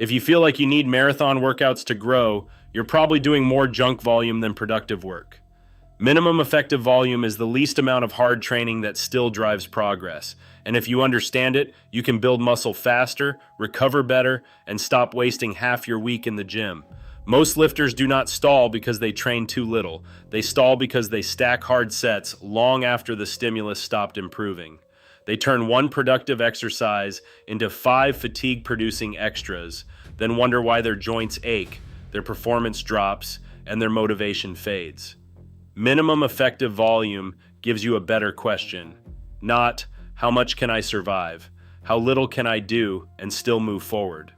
If you feel like you need marathon workouts to grow, you're probably doing more junk volume than productive work. Minimum effective volume is the least amount of hard training that still drives progress. And if you understand it, you can build muscle faster, recover better, and stop wasting half your week in the gym. Most lifters do not stall because they train too little. They stall because they stack hard sets long after the stimulus stopped improving. They turn one productive exercise into 5 fatigue-producing extras, then wonder why their joints ache, their performance drops, and their motivation fades. Minimum effective volume gives you a better question. Not, how much can I survive? How little can I do and still move forward?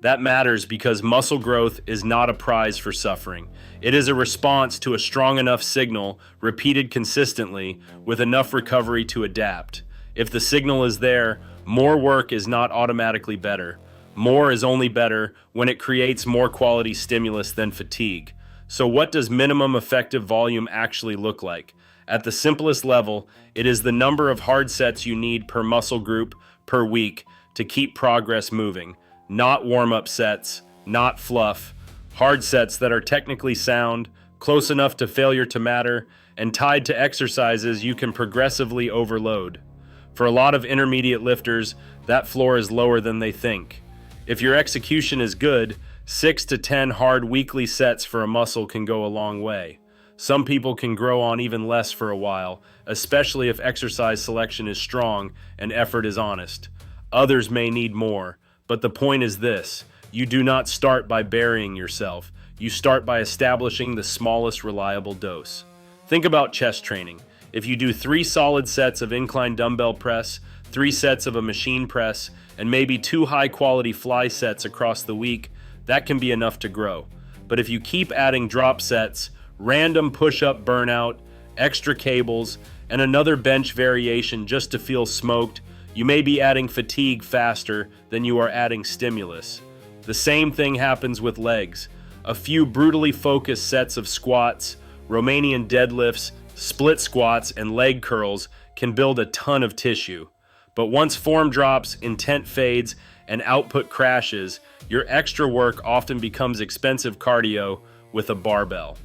That matters because muscle growth is not a prize for suffering. It is a response to a strong enough signal, repeated consistently, with enough recovery to adapt. If the signal is there, more work is not automatically better. More is only better when it creates more quality stimulus than fatigue. So what does minimum effective volume actually look like? At the simplest level, it is the number of hard sets you need per muscle group per week to keep progress moving. Not warm-up sets, not fluff. Hard sets that are technically sound, close enough to failure to matter, and tied to exercises you can progressively overload. For a lot of intermediate lifters, that floor is lower than they think. If your execution is good, 6 to 10 hard weekly sets for a muscle can go a long way. Some people can grow on even less for a while, especially if exercise selection is strong and effort is honest. Others may need more, but the point is this: you do not start by burying yourself. You start by establishing the smallest reliable dose. Think about chest training. If you do 3 solid sets of incline dumbbell press, 3 sets of a machine press, and maybe 2 high-quality fly sets across the week, that can be enough to grow. But if you keep adding drop sets, random push-up burnout, extra cables, and another bench variation just to feel smoked, you may be adding fatigue faster than you are adding stimulus. The same thing happens with legs. A few brutally focused sets of squats, Romanian deadlifts, split squats, and leg curls can build a ton of tissue. But once form drops, intent fades, and output crashes, your extra work often becomes expensive cardio with a barbell.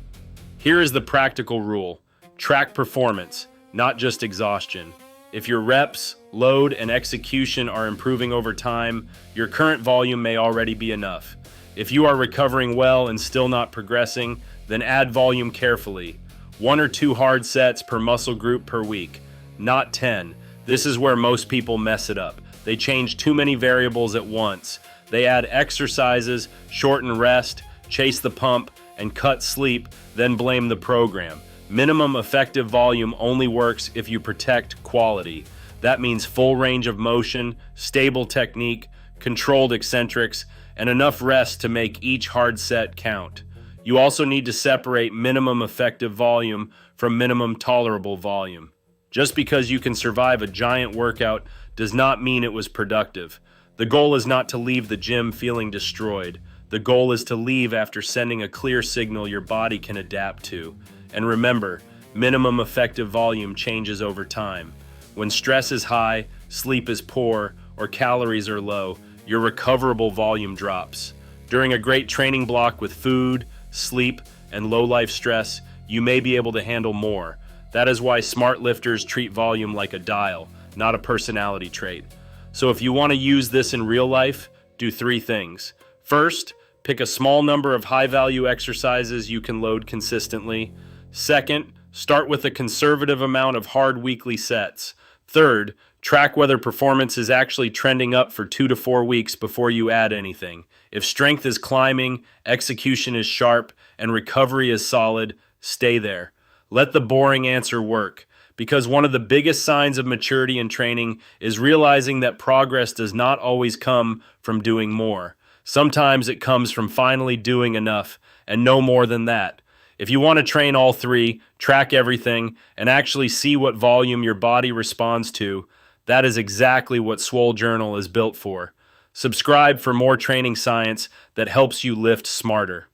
Here is the practical rule: track performance, not just exhaustion. If your reps, load, and execution are improving over time, your current volume may already be enough. If you are recovering well and still not progressing, then add volume carefully. 1 or 2 hard sets per muscle group per week, not 10. This is where most people mess it up. They change too many variables at once. They add exercises, shorten rest, chase the pump, and cut sleep, then blame the program. Minimum effective volume only works if you protect quality. That means full range of motion, stable technique, controlled eccentrics, and enough rest to make each hard set count. You also need to separate minimum effective volume from minimum tolerable volume. Just because you can survive a giant workout does not mean it was productive. The goal is not to leave the gym feeling destroyed. The goal is to leave after sending a clear signal your body can adapt to. And remember, minimum effective volume changes over time. When stress is high, sleep is poor, or calories are low, your recoverable volume drops. During a great training block with food, sleep, and low-life stress, you may be able to handle more. That is why smart lifters treat volume like a dial, not a personality trait. So if you want to use this in real life, do 3 things. First, pick a small number of high-value exercises you can load consistently. Second, start with a conservative amount of hard weekly sets. Third, track whether performance is actually trending up for 2 to 4 weeks before you add anything. If strength is climbing, execution is sharp, and recovery is solid, stay there. Let the boring answer work, because one of the biggest signs of maturity in training is realizing that progress does not always come from doing more. Sometimes it comes from finally doing enough, and no more than that. If you want to train all 3, track everything, and actually see what volume your body responds to, that is exactly what Swole Journal is built for. Subscribe for more training science that helps you lift smarter.